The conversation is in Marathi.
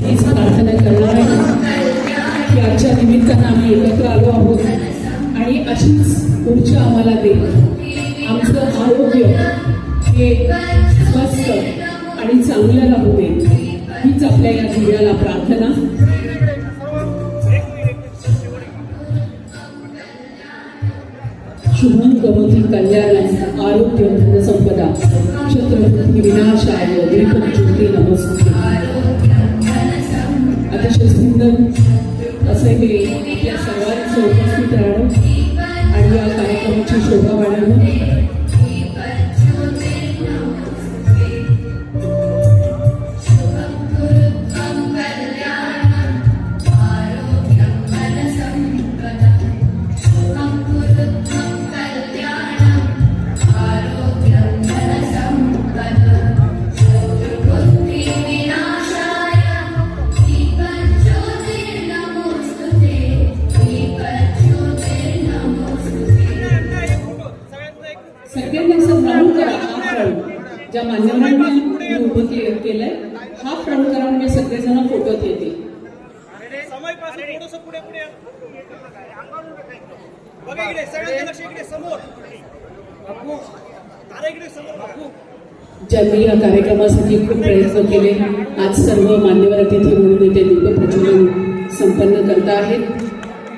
हीच प्रार्थना करणार आहे की आजच्या निमित्तानं आम्ही एकत्र आलो आहोत आणि अशीच ऊर्जा आम्हाला दे. आमचं आरोग्य हे स्वस्थ आणि चांगलं राहू दे, हीच आपल्या या दिव्याला प्रार्थना. शुभं करोति कल्याणं आरोग्य धनसंपदा शत्रुबुद्धी विनाशाय दीपज्योती नमस्ते. अतिशय सुंदर असे हे आपल्या सर्वांचं उपस्थित राहणं आणि या कार्यक्रमाची शोभा वाढवणं. सगळ्यांनी असं राऊंड करा. हाफ राऊंड ज्या मान्यवरांनी उभं केलंय हाफ राऊंड करा म्हणजे सगळेजण फोटोत येतील. ज्यांनी या कार्यक्रमासाठी खूप प्रयत्न केले, आज सर्व मान्यवर तिथे म्हणून ते दीप प्रज्वलन संपन्न करत आहेत.